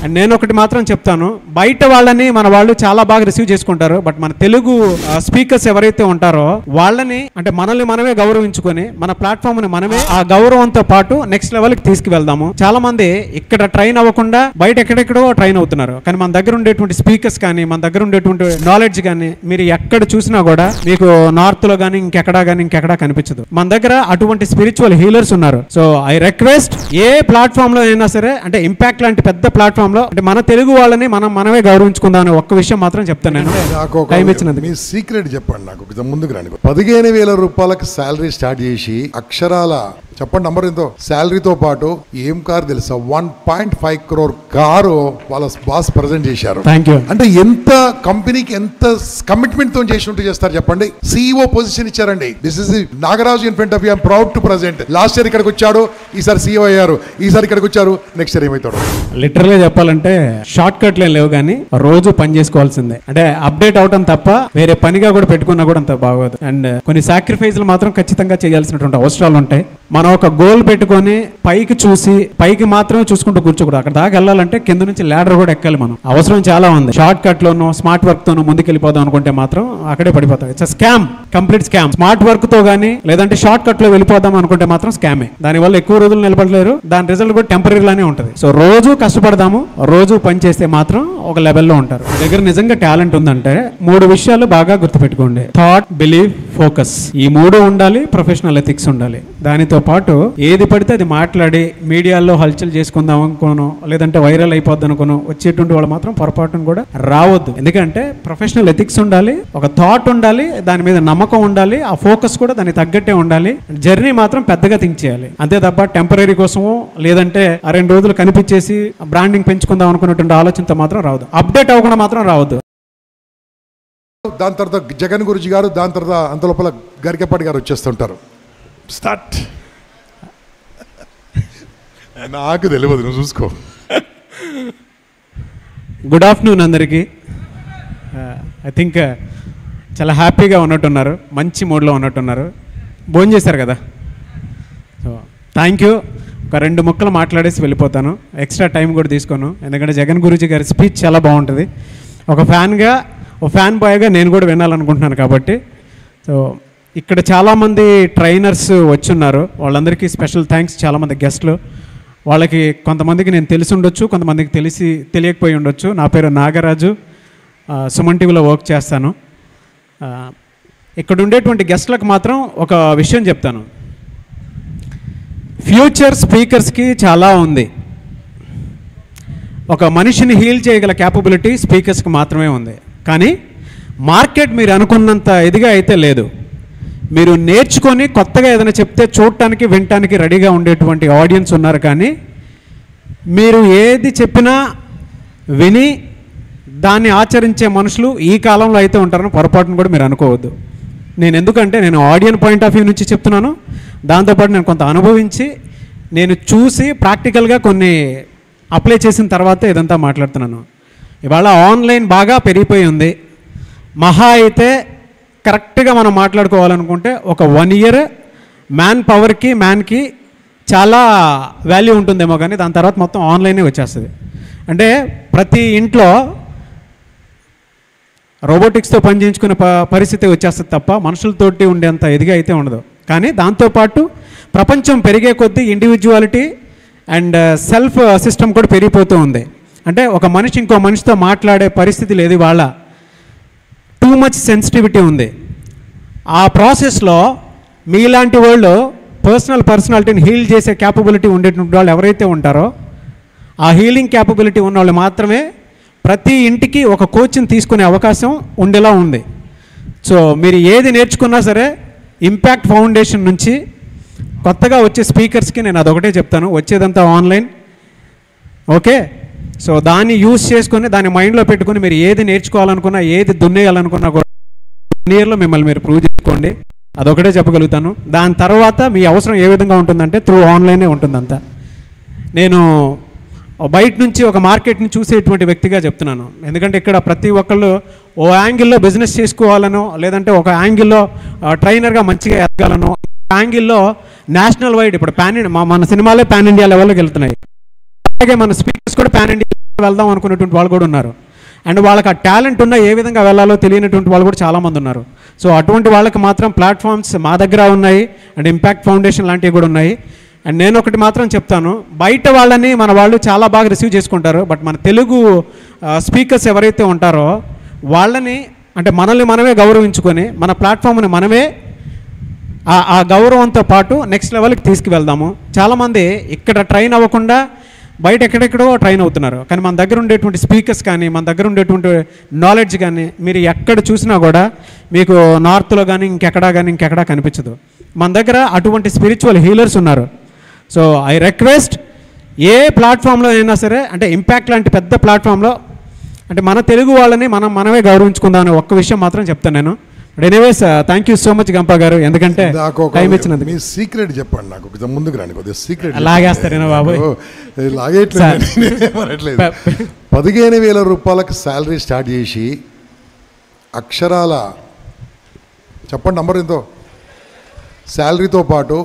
And నేను ఒకటి మాత్రం చెప్తాను, బయట వాళ్ళని మన వాళ్ళు చాలా బాగా రిసీవ్ చేసుకుంటారు, బట్ మన తెలుగు స్పీకర్స్ ఎవరైతే ఉంటారో వాళ్ళని అంటే మనల్ని మనమే గౌరవించుకొని మన ప్లాట్ఫామ్ ని మనమే ఆ గౌరవంతో పాటు నెక్స్ట్ లెవెల్ కి తీసుకువెళ్దాము. చాలా మంది ఇక్కడ ట్రైన్ అవ్వకుండా బయట ఎక్కడెక్కడో ట్రైన్ అవుతున్నారు, కానీ మన దగ్గర ఉండేటువంటి స్పీకర్స్ కానీ మన దగ్గర ఉండేటువంటి నాలెడ్జ్ కానీ మీరు ఎక్కడ చూసినా కూడా మీకు నార్త్ లో కానీ ఇంకెక్కడా కనిపించదు. మన దగ్గర అటువంటి స్పిరిచువల్ హీలర్స్ ఉన్నారు. So I request, A platform లో అయినా సరే, అంటే ఇంపాక్ట్ లాంటి పెద్ద ప్లాట్ఫామ్ లో అంటే మన తెలుగు వాళ్ళని మనమే గౌరవించుకుందాం అనే ఒక్క విషయం మాత్రం చెప్తాను. నేను టైం ఇచ్చినందుకు మీ సీక్రెట్ చెప్పండి నాకు, ముందుకు రండి. 15,000 రూపాయలకు శాలరీ స్టార్ట్ చేసి అక్షరాల చెప్పండి నంబర్ ఎంతో, శాలరీతో పాటు ఏం కారు తెలుసా, 1.5 crore కారు వాళ్ళ బాస్ ప్రజెంట్ చేశారు. అంటే ఎంత కంపెనీకి ఎంత కమిట్మెంట్ తో చేసి ఉంటూ చేస్తారు చెప్పండి. CEO పొజిషన్ ఇచ్చారండి. This is Nagaraju in front of you, I'm proud to present. Last year ఇక్కడికి వచ్చాడు, ఈసారి CEO అయ్యారు, ఈసారి ఇక్కడికి వచ్చారు, నెక్స్ట్ ఇయర్ ఏమవుతాడు. లిటరల్గా చెప్పాలంటే షార్ట్ కట్లు లేవు, కానీ రోజు పని చేసుకోవాల్సిందే. అంటే అప్డేట్ అవటం తప్ప వేరే పనిగా కూడా పెట్టుకున్నా కూడా అంత బాగోదు. అండ్ కొన్ని సాక్రిఫైస్లు మాత్రం ఖచ్చితంగా చేయాల్సినటువంటి అవసరాలు ఉంటాయి. మనం ఒక గోల్ పెట్టుకొని పైకి చూసి పైకి మాత్రమే చూసుకుంటూ కూర్చోకూడదు. అక్కడ దాకా వెళ్ళాలంటే కింద నుంచి ల్యాడర్ కూడా ఎక్కాలి. మనం అవసరం చాలా ఉంది. షార్ట్ కట్ లోనో స్మార్ట్ వర్క్ తోనో ముందుకు వెళ్ళిపోదాం అనుకుంటే మాత్రం అక్కడే పడిపోతాం. It's scam, complete scam. Smart work తో గానీ లేదంటే షార్ట్ కట్ లో వెళ్ళిపోదాం అనుకుంటే మాత్రం స్కామే. దాని వల్ల ఎక్కువ రోజులు నిలబడలేరు, దాని రిజల్ట్ కూడా టెంపరీ లానే ఉంటుంది. సో రోజు కష్టపడదాము, రోజు పని చేస్తే మాత్రం ఒక లెవెల్లో ఉంటారు. దగ్గర నిజంగా టాలెంట్ ఉందంటే 3 విషయాలు బాగా గుర్తుపెట్టుకోండి. Thought, believe, focus. ఈ 3 ఉండాలి. ప్రొఫెషనల్ ఎథిక్స్ ఉండాలి. దానితో పాటు ఏది పడితే అది మాట్లాడి మీడియాలో హల్చల్ చేసుకుందాం అనుకోను, లేదంటే వైరల్ అయిపోద్ది అనుకోను వచ్చేటువంటి వాళ్ళు మాత్రం పొరపాటును కూడా రావద్దు. ఎందుకంటే ప్రొఫెషనల్ ఎథిక్స్ ఉండాలి, ఒక థాట్ ఉండాలి, దాని మీద నమ్మకం ఉండాలి, ఆ ఫోకస్ కూడా దానికి తగ్గట్టే ఉండాలి. జర్నీ మాత్రం పెద్దగా థింక్ చేయాలి. అంతే తప్ప టెంపరీ కోసము లేదంటే 2 రోజులు కనిపించేసి బ్రాండింగ్ పెంచుకుందాం అనుకున్నటువంటి ఆలోచనతో మాత్రం రావద్దు. అప్డేట్ అవ్వకుండా మాత్రం రావద్దు. దాని తర్వాత జగన్ గురుజీ గారు, దాని తర్వాత అంత లోపల గరికపాటి గారు వచ్చేస్తుంటారు. స్టార్ట్. నాకు తెలియదు, నువ్వు చూసుకో. గుడ్ ఆఫ్టర్నూన్ అందరికీ. ఐ థింక్ చాలా హ్యాపీగా ఉన్నట్టున్నారు, మంచి మూడ్లో ఉన్నట్టున్నారు. భోజనం చేశారు కదా. So thank you. ఒక 2 ముక్కలు మాట్లాడేసి వెళ్ళిపోతాను, ఎక్స్ట్రా టైం కూడా తీసుకోను. ఎందుకంటే జగన్ గురుజీ గారి స్పీచ్ చాలా బాగుంటుంది. ఒక ఫ్యాన్గా, ఒక ఫ్యాన్ బాయ్గా నేను కూడా వినాలనుకుంటున్నాను కాబట్టి. సో ఇక్కడ చాలామంది ట్రైనర్స్ వచ్చున్నారు, వాళ్ళందరికీ స్పెషల్ థ్యాంక్స్. చాలామంది గెస్ట్లు, వాళ్ళకి కొంతమందికి నేను తెలిసి ఉండొచ్చు, కొంతమందికి తెలియకపోయి ఉండొచ్చు. నా పేరు నాగరాజు, సుమన్ టీవీలో వర్క్ చేస్తాను. ఇక్కడ ఉండేటువంటి గెస్ట్లకు మాత్రం ఒక విషయం చెప్తాను. ఫ్యూచర్ స్పీకర్స్కి చాలా ఉంది. ఒక మనిషిని హీల్ చేయగల క్యాపబిలిటీ స్పీకర్స్కి మాత్రమే ఉంది. కానీ మార్కెట్ మీరు అనుకున్నంత ఇదిగా అయితే లేదు. మీరు నేర్చుకొని కొత్తగా ఏదైనా చెప్తే చూడటానికి వినటానికి రెడీగా ఉండేటువంటి ఆడియన్స్ ఉన్నారు. కానీ మీరు ఏది చెప్పినా విని దాన్ని ఆచరించే మనుషులు ఈ కాలంలో అయితే ఉంటారని పొరపాటును కూడా మీరు అనుకోవద్దు. నేను ఎందుకంటే నేను ఆడియన్ పాయింట్ ఆఫ్ వ్యూ నుంచి చెప్తున్నాను. దాంతోపాటు నేను కొంత అనుభవించి నేను చూసి ప్రాక్టికల్గా కొన్ని అప్లై చేసిన తర్వాత ఇదంతా మాట్లాడుతున్నాను. ఇవాళ ఆన్లైన్ బాగా పెరిగిపోయి ఉంది. మహా అయితే కరెక్ట్గా మనం మాట్లాడుకోవాలనుకుంటే ఒక 1 year మ్యాన్ పవర్కి మ్యాన్కి చాలా వాల్యూ ఉంటుందేమో, కానీ దాని తర్వాత మొత్తం ఆన్లైనే వచ్చేస్తుంది. అంటే ప్రతి ఇంట్లో రోబోటిక్స్తో పనిచేయించుకునే పరిస్థితి వచ్చేస్తుంది తప్ప మనుషులతోటి ఉండేంత ఎదిగా అయితే ఉండదు. కానీ దాంతోపాటు ప్రపంచం పెరిగే కొద్దీ ఇండివిజువాలిటీ అండ్ సెల్ఫ్ సిస్టమ్ కూడా పెరిగిపోతూ ఉంది. అంటే ఒక మనిషి ఇంకో మనిషితో మాట్లాడే పరిస్థితి లేదు. వాళ్ళ టూ మచ్ సెన్సిటివిటీ ఉంది. ఆ ప్రాసెస్లో మీలాంటి వాళ్ళు పర్సనాలిటీని హీల్ చేసే క్యాపబిలిటీ ఉండేటువంటి వాళ్ళు ఎవరైతే ఉంటారో ఆ హీలింగ్ క్యాపబిలిటీ ఉన్న వాళ్ళు మాత్రమే ప్రతి ఇంటికి ఒక కోచ్ని తీసుకునే అవకాశం ఉండేలా ఉంది. సో మీరు ఏది నేర్చుకున్నా సరే ఇంపాక్ట్ ఫౌండేషన్ నుంచి కొత్తగా వచ్చే స్పీకర్స్కి నేను అదొకటే చెప్తాను, వచ్చేదంతా ఆన్లైన్. ఓకే, సో దాన్ని యూజ్ చేసుకొని దాన్ని మైండ్లో పెట్టుకుని మీరు ఏది నేర్చుకోవాలనుకున్నా ఏది దున్నేయాలనుకున్నా కూడా 1 yearలో మిమ్మల్ని మీరు ప్రూవ్ చేసుకోండి. అదొకటే చెప్పగలుగుతాను. దాని తర్వాత మీ అవసరం ఏ విధంగా ఉంటుందంటే త్రూ ఆన్లైనే ఉంటుందంతా. నేను బయట నుంచి ఒక మార్కెట్ని చూసేటువంటి వ్యక్తిగా చెప్తున్నాను. ఎందుకంటే ఇక్కడ ప్రతి ఒక్కళ్ళు ఓ యాంగిల్లో బిజినెస్ చేసుకోవాలనో లేదంటే ఒక యాంగిల్లో ట్రైనర్గా మంచిగా ఎదగాలనో, యాంగిల్లో నేషనల్ వైడ్ ఇప్పుడు మన సినిమాలే పాన్ ఇండియా లెవెల్లోకి వెళ్తున్నాయి. అలాగే మన స్పీకర్స్ కూడా పాన్ ఇండియా వెళ్దాం అనుకునేటువంటి వాళ్ళు కూడా ఉన్నారు. అండ్ వాళ్ళకి ఆ టాలెంట్ ఉన్న ఏ విధంగా వెళ్ళాలో తెలియనటువంటి వాళ్ళు కూడా చాలామంది ఉన్నారు. సో అటువంటి వాళ్ళకి మాత్రం ప్లాట్ఫామ్స్ మా దగ్గర ఉన్నాయి, అండ్ ఇంపాక్ట్ ఫౌండేషన్ లాంటివి కూడా ఉన్నాయి. అండ్ నేను ఒకటి మాత్రం చెప్తాను, బయట వాళ్ళని మన వాళ్ళు చాలా బాగా రిసీవ్ చేసుకుంటారు, బట్ మన తెలుగు స్పీకర్స్ ఎవరైతే ఉంటారో వాళ్ళని అంటే మనల్ని మనమే గౌరవించుకొని మన ప్లాట్ఫామ్ని మనమే ఆ గౌరవంతో పాటు నెక్స్ట్ లెవెల్కి తీసుకువెళ్దాము. చాలామంది ఇక్కడ ట్రైన్ అవ్వకుండా బయట ఎక్కడెక్కడో ట్రైన్ అవుతున్నారు, కానీ మన దగ్గర ఉండేటువంటి స్పీకర్స్ కానీ మన దగ్గర ఉండేటువంటి నాలెడ్జ్ కానీ మీరు ఎక్కడ చూసినా కూడా మీకు నార్త్లో కానీ ఇంకెక్కడా కనిపించదు. మన దగ్గర అటువంటి స్పిరిచువల్ హీలర్స్ ఉన్నారు. సో ఐ రిక్వెస్ట్ ఏ ప్లాట్ఫామ్లో అయినా సరే, అంటే ఇంపాక్ట్ లాంటి పెద్ద ప్లాట్ఫామ్లో అంటే మన తెలుగు వాళ్ళని మనమే గౌరవించుకుందాం అనే ఒక్క విషయం మాత్రం చెప్తాను నేను. Anyways thank you so much Gampa గారు, ఎందుకంటే టైం ఇచ్చినందుకు. మీ సీక్రెట్ చెప్పండి నాకు, కొంచెం ముందుకు రాండి, కొద్దిగా సీక్రెట్ లాగేస్తారేనా బాబు? లాగేట్లేదు, 15,000 రూపాయలకు శాలరీ స్టార్ట్ చేసి అక్షరాల చెప్పండి నంబర్ ఎంతో శాలరీతో పాటు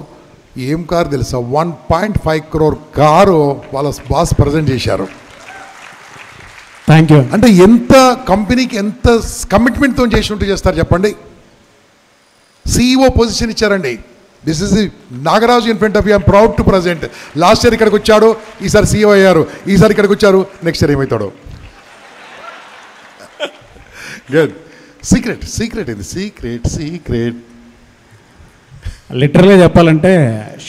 ఏం కారు తెలుసా, 1.5 crore కారు వాళ్ళ బాస్ ప్రజెంట్ చేశారు. Thank you. అంటే ఎంత కంపెనీకి ఎంత కమిట్మెంట్తో చేసి ఉంటే చేస్తారు చెప్పండి. CEO పొజిషన్ ఇచ్చారండి. This is the Nagaraju in front of you. I'm proud to present. Last year ఇక్కడికి వచ్చాడు, ఈసారి CEO అయ్యారు, ఈసారి ఇక్కడికి వచ్చారు, నెక్స్ట్ ఇయర్ ఏమవుతాడు? గుడ్. సీక్రెట్ ఇది, సీక్రెట్. లిటరల్గా చెప్పాలంటే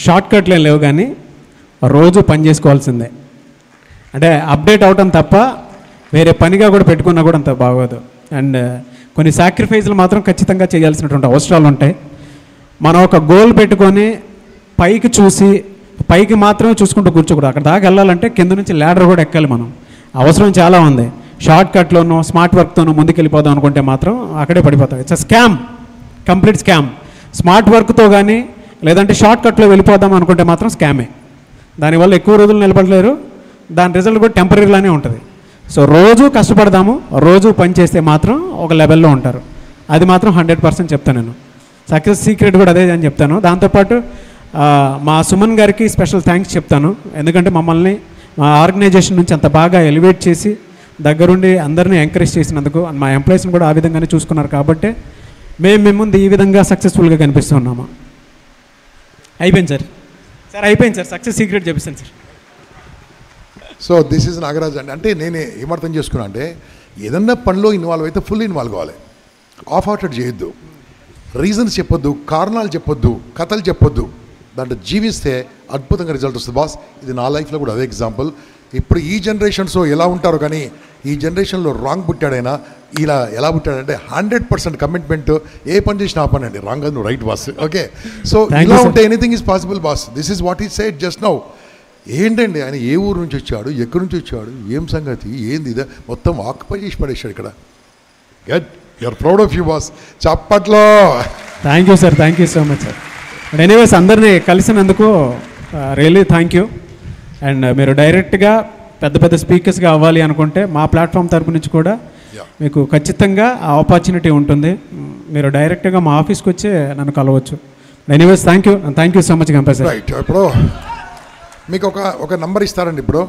షార్ట్ కట్లు ఏం లేవు, కానీ రోజు పని చేసుకోవాల్సిందే. అంటే అప్డేట్ అవటం తప్ప వేరే పనిగా కూడా పెట్టుకున్నా కూడా అంత బాగోదు. అండ్ కొన్ని సాక్రిఫైస్లు మాత్రం ఖచ్చితంగా చేయాల్సినటువంటి అవసరాలు ఉంటాయి. మనం ఒక గోల్ పెట్టుకొని పైకి మాత్రమే చూసుకుంటూ కూర్చోకూడదు. అక్కడ దాకా వెళ్ళాలంటే కింద నుంచి ల్యాడర్ కూడా ఎక్కాలి. మనం అవసరం చాలా ఉంది. షార్ట్ కట్లోనూ స్మార్ట్ వర్క్తోనూ ముందుకు వెళ్ళిపోదాం అనుకుంటే మాత్రం అక్కడే పడిపోతాం. It's scam, complete scam. Smart వర్క్తో కానీ లేదంటే షార్ట్ కట్లో వెళ్ళిపోదాం అనుకుంటే మాత్రం స్కామే. దానివల్ల ఎక్కువ రోజులు నిలబడలేరు, దాని రిజల్ట్ కూడా టెంపరీలానే ఉంటుంది. సో రోజు కష్టపడదాము, రోజు పని చేస్తే మాత్రం ఒక లెవెల్లో ఉంటారు. అది మాత్రం 100% చెప్తాను నేను. సక్సెస్ సీక్రెట్ కూడా అదే అని చెప్తాను. దాంతోపాటు మా సుమన్ గారికి స్పెషల్ థ్యాంక్స్ చెప్తాను. ఎందుకంటే మమ్మల్ని మా ఆర్గనైజేషన్ నుంచి అంత బాగా ఎలివేట్ చేసి దగ్గరుండి అందరినీ ఎంకరేజ్ చేసినందుకు, మా ఎంప్లాయీస్ని కూడా ఆ విధంగానే చూసుకున్నారు. కాబట్టి మేము ముందు ఈ విధంగా సక్సెస్ఫుల్గా కనిపిస్తూ ఉన్నాము. అయిపోయింది సార్ అయిపోయింది సార్. సక్సెస్ సీక్రెట్ చెప్పిస్తాను sir. So this is Nagaraj అండి. అంటే నేను ఏమర్థం చేసుకున్నా అంటే, ఏదన్నా పనిలో ఇన్వాల్వ్ అయితే ఫుల్ ఇన్వాల్వ్ కావాలి. ఆఫ్ హార్టెడ్ చేయొద్దు, రీజన్స్ చెప్పొద్దు, కారణాలు చెప్పొద్దు, కథలు చెప్పొద్దు. దాంట్లో జీవిస్తే అద్భుతంగా రిజల్ట్ వస్తుంది బాస్. ఇది నా లైఫ్లో కూడా అదే ఎగ్జాంపుల్. ఇప్పుడు ఈ జనరేషన్స్ ఎలా ఉంటారో, కానీ ఈ జనరేషన్లో రాంగ్ పుట్టాడైనా ఇలా ఎలా పుట్టాడంటే 100% కమిట్మెంట్. ఏ పని చేసినా ఆ పని అండి, రాంగ్ అది నువ్వు రైట్ బాస్. ఓకే, సో ఇలా ఉంటే anything is possible boss. This is what ఈ సెడ్ జస్ట్ నౌ. ఏంటండి ఆయన ఏ ఊరు నుంచి వచ్చాడు, ఎక్కడి నుంచి వచ్చాడు, ఏం సంగతి, ఏంది ఇదే మొత్తం ఆక్యుపై చేసి పడేశాడు ఇక్కడ. Good, you're proud of you boss. చప్పట్లో. Thank you sir, thank you so much sir. Anyways అందరినీ కలిసినందుకు రియలీ థ్యాంక్ యూ. అండ్ మీరు డైరెక్ట్గా పెద్ద స్పీకర్స్గా అవ్వాలి అనుకుంటే మా ప్లాట్ఫామ్ తరపు నుంచి కూడా మీకు ఖచ్చితంగా ఆ ఆపర్చునిటీ ఉంటుంది. మీరు డైరెక్ట్గా మా ఆఫీస్కి వచ్చి నన్ను కలవచ్చు. Anyways thank you so much Gampa sir. Right, ఇప్పుడు మీకు ఒక నంబర్ ఇస్తారండి. ఇప్పుడు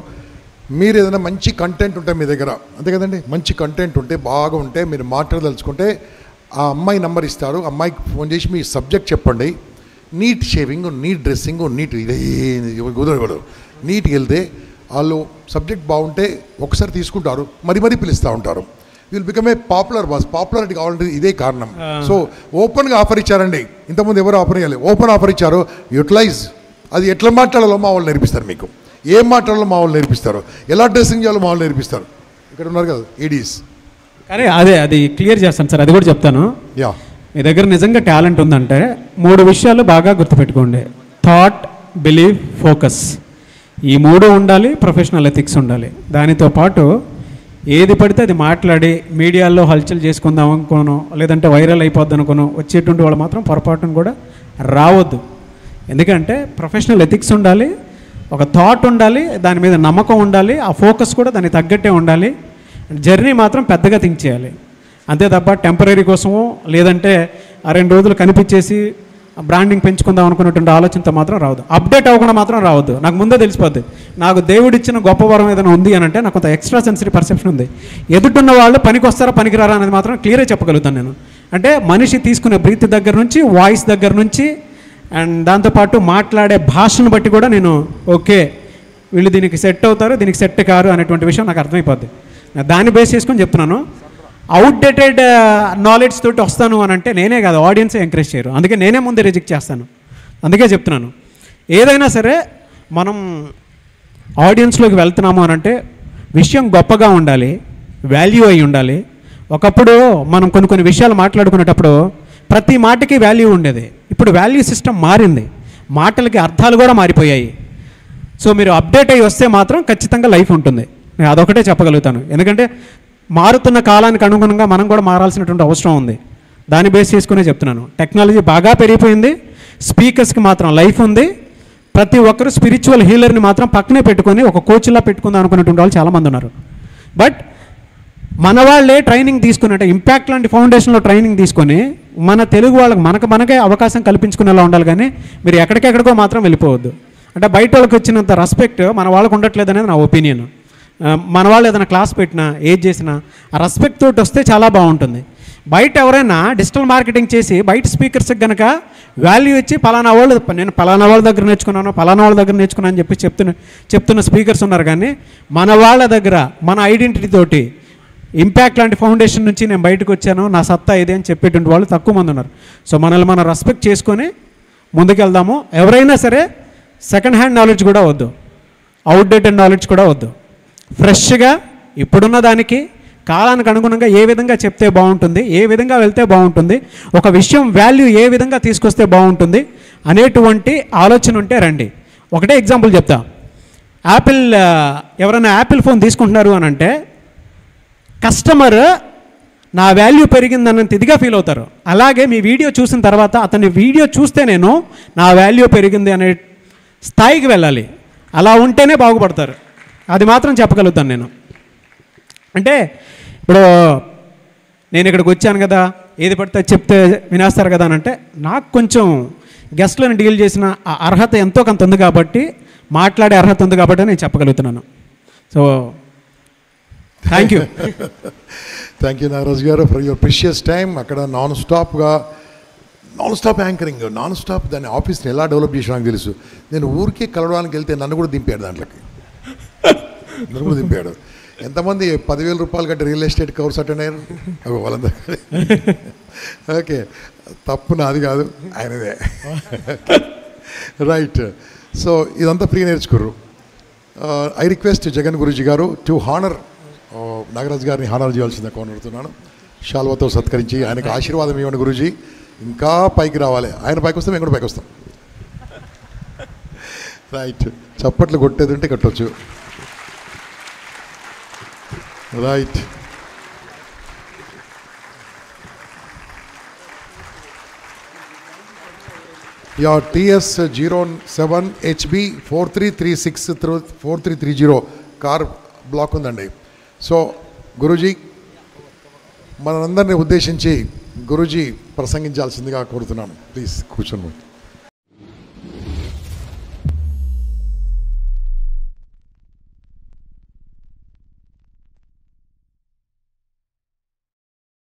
మీరు ఏదైనా మంచి కంటెంట్ ఉంటే మీ దగ్గర, అంతే కదండి, మంచి కంటెంట్ ఉంటే బాగా ఉంటే మీరు మాట్లాడదలుచుకుంటే ఆ అమ్మాయి నంబర్ ఇస్తారు. అమ్మాయికి ఫోన్ చేసి మీ సబ్జెక్ట్ చెప్పండి. Neat shaving, neat dressing, neat ఇదే కుదరకూడదు. నీట్కి వెళ్తే వాళ్ళు సబ్జెక్ట్ బాగుంటే ఒకసారి తీసుకుంటారు, మరీ పిలుస్తూ ఉంటారు. Will become a popular boss. Popularity కావాలంటే ఇదే కారణం. సో ఓపెన్గా ఆఫర్ ఇచ్చారండి. ఇంతకుముందు ఎవరు ఆఫర్ ఇవ్వాలి, ఓపెన్ ఆఫర్ ఇచ్చారు. యూటిలైజ్. అది ఎట్లా మాట్లాడాలో మా వాళ్ళు నేర్పిస్తారు, మీకు ఏం మాట్లాడాలో మా వాళ్ళు నేర్పిస్తారు, ఎలా డ్రెస్సింగ్ చేయాలో మా వాళ్ళు నేర్పిస్తారు. ఇక్కడ ఉన్నారు కదా ఏడీస్. కానీ అది క్లియర్ చేస్తాను సార్, అది కూడా చెప్తాను. యా, మీ దగ్గర నిజంగా టాలెంట్ ఉందంటే 3 విషయాలు బాగా గుర్తుపెట్టుకోండి. Thought, believe, focus. ఈ 3 ఉండాలి. ప్రొఫెషనల్ ఎథిక్స్ ఉండాలి. దానితో పాటు ఏది పడితే అది మాట్లాడి మీడియాలో హల్చల్ చేసుకుందాం అనుకోను, లేదంటే వైరల్ అయిపోద్ది అనుకోను వచ్చేటువంటి వాళ్ళు మాత్రం పొరపాటును కూడా రావద్దు. ఎందుకంటే ప్రొఫెషనల్ ఎథిక్స్ ఉండాలి, ఒక థాట్ ఉండాలి, దాని మీద నమ్మకం ఉండాలి, ఆ ఫోకస్ కూడా దానికి తగ్గట్టే ఉండాలి. జర్నీ మాత్రం పెద్దగా థింక్ చేయాలి. అంతే తప్ప టెంపరీ కోసమో లేదంటే ఆ 2 రోజులు కనిపించేసి బ్రాండింగ్ పెంచుకుందాం అనుకున్నటువంటి ఆలోచనతో మాత్రం రావద్దు. అప్డేట్ అవ్వకుండా మాత్రం రావద్దు. నాకు ముందే తెలిసిపోద్ది నాకు దేవుడిచ్చిన గొప్ప వరం ఏదైనా ఉంది అని అంటే నాకు కొంత ఎక్స్ట్రా సెన్సరీ పర్సెప్షన్ ఉంది. ఎదుటిన్న వాళ్ళు పనికి వస్తారా పనికిరారా అనేది మాత్రం క్లియర్గా చెప్పగలుగుతాను నేను. అంటే మనిషి తీసుకునే బ్రీత్ దగ్గర నుంచి, వాయిస్ దగ్గర నుంచి, అండ్ దాంతోపాటు మాట్లాడే భాషను బట్టి కూడా నేను ఓకే వీళ్ళు దీనికి సెట్ అవుతారు, దీనికి సెట్ కారు అనేటువంటి విషయం నాకు అర్థమైపోద్ది. దాన్ని బేస్ చేసుకొని చెప్తున్నాను. అవుట్డేటెడ్ నాలెడ్జ్ తోటి వస్తాను అని అంటే నేనే కాదు, ఆడియన్సే ఎంకరేజ్ చేయరు. అందుకే నేనే ముందే రిజెక్ట్ చేస్తాను. అందుకే చెప్తున్నాను, ఏదైనా సరే మనం ఆడియన్స్లోకి వెళ్తున్నాము అని అంటే విషయం గొప్పగా ఉండాలి, వాల్యూ అయి ఉండాలి. ఒకప్పుడు మనం కొన్ని విషయాలు మాట్లాడుకునేటప్పుడు ప్రతి మాటకి వాల్యూ ఉండేది. ఇప్పుడు వాల్యూ సిస్టమ్ మారింది, మాటలకి అర్థాలు కూడా మారిపోయాయి. సో మీరు అప్డేట్ అయ్యి వస్తే మాత్రం ఖచ్చితంగా లైఫ్ ఉంటుంది. నేను అదొకటే చెప్పగలుగుతాను. ఎందుకంటే మారుతున్న కాలానికి అనుగుణంగా మనం కూడా మారాల్సినటువంటి అవసరం ఉంది. దాన్ని బేస్ చేసుకునే చెప్తున్నాను. టెక్నాలజీ బాగా పెరిగిపోయింది, స్పీకర్స్కి మాత్రం లైఫ్ ఉంది. ప్రతి ఒక్కరు స్పిరిచువల్ హీలర్ని మాత్రం పక్కనే పెట్టుకొని ఒక కోచ్లా పెట్టుకుందాం అనుకునేటువంటి వాళ్ళు చాలామంది ఉన్నారు. బట్ మన వాళ్ళే ట్రైనింగ్ తీసుకుని, అంటే ఇంపాక్ట్ లాంటి ఫౌండేషన్లో ట్రైనింగ్ తీసుకొని మన తెలుగు వాళ్ళకి మనకే అవకాశం కల్పించుకునేలా ఉండాలి. కానీ మీరు ఎక్కడికెక్కడికో మాత్రం వెళ్ళిపోవద్దు. అంటే బయట వాళ్ళకి వచ్చినంత రెస్పెక్ట్ మన వాళ్ళకు ఉండట్లేదు అనేది నా ఒపీనియన్. మన వాళ్ళు ఏదైనా క్లాస్ పెట్టినా ఏది చేసినా ఆ రెస్పెక్ట్ తోటి వస్తే చాలా బాగుంటుంది. బయట ఎవరైనా డిజిటల్ మార్కెటింగ్ చేసి బయట స్పీకర్స్కి కనుక వాల్యూ ఇచ్చి నేను పలానా వాళ్ళ దగ్గర నేర్చుకున్నాను, పలానా వాళ్ళ దగ్గర నేర్చుకున్నాను అని చెప్పి చెప్తున్న స్పీకర్స్ ఉన్నారు. కానీ మన వాళ్ళ దగ్గర మన ఐడెంటిటీ తోటి ఇంపాక్ట్ లాంటి ఫౌండేషన్ నుంచి నేను బయటకు వచ్చాను, నా సత్తా ఇదే అని చెప్పేటువంటి వాళ్ళు తక్కువ మంది ఉన్నారు. సో మనల్ని మనం రెస్పెక్ట్ చేసుకొని ముందుకెళ్దాము. ఎవరైనా సరే సెకండ్ హ్యాండ్ నాలెడ్జ్ కూడా వద్దు, అవుట్డేటెడ్ నాలెడ్జ్ కూడా వద్దు. ఫ్రెష్గా ఇప్పుడున్న దానికి కాలానికి అనుగుణంగా ఏ విధంగా చెప్తే బాగుంటుంది, ఏ విధంగా వెళ్తే బాగుంటుంది, ఒక విషయం వాల్యూ ఏ విధంగా తీసుకొస్తే బాగుంటుంది అనేటువంటి ఆలోచన ఉంటే రండి. ఒకటే ఎగ్జాంపుల్ చెప్తా. ఎవరైనా యాపిల్ ఫోన్ తీసుకుంటున్నారు అని అంటే కస్టమర్ నా వాల్యూ పెరిగిందన్నంత ఇదిగా ఫీల్ అవుతారు. అలాగే మీ వీడియో చూసిన తర్వాత అతని వీడియో చూస్తే నేను నా వాల్యూ పెరిగింది అనే స్థాయికి వెళ్ళాలి. అలా ఉంటేనే బాగుపడతారు. అది మాత్రం చెప్పగలుగుతాను నేను. అంటే ఇప్పుడు నేను ఇక్కడికి వచ్చాను కదా, ఏది పడితే చెప్తే వినేస్తారు కదా అని అంటే నాకు కొంచెం గెస్ట్లను డీల్ చేసిన అర్హత ఎంతో కొంత ఉంది కాబట్టి, మాట్లాడే అర్హత ఉంది కాబట్టి నేను చెప్పగలుగుతున్నాను. So thank you. Thank you Nagaraju గారు ఫర్ యువర్ ప్రిషియస్ టైం. అక్కడ non stop anchoring, non stop దాన్ని ఆఫీస్ని ఎలా డెవలప్ చేసినా నాకు తెలుసు. నేను ఊరికే కలవడానికి వెళ్తే నన్ను కూడా దింపాడు, నన్ను కూడా దింపాడు. ఎంతమంది 10,000 రూపాయలు కట్టి రియల్ ఎస్టేట్ కవర్స్ అటెండ్ అయ్యారు వాళ్ళందరూ. ఓకే, తప్పు నాది కాదు, ఆయనదే. రైట్. సో ఇదంతా ఫ్రీ నేర్చుకోరు. ఐ రిక్వెస్ట్ జగన్ గురూజీ గారు టు హానర్ నాగరాజు గారిని హానర్ చేయాల్సిందే కోరుతున్నాను. షాల్వాతో సత్కరించి ఆయనకు ఆశీర్వాదం ఇవ్వండి గురూజీ. ఇంకా పైకి రావాలి. ఆయన పైకి వస్తే మేము కూడా పైకి వస్తాం. రైట్. చప్పట్లు కొట్టేది ఉంటే కట్టవచ్చు. Right. your TS07HB 4336 4330 car black ఉందండి. సో గురూజీ మనందరినీ ఉద్దేశించి గురూజీ ప్రసంగించాల్సిందిగా కోరుతున్నాను. ప్లీజ్ కూర్చోండి.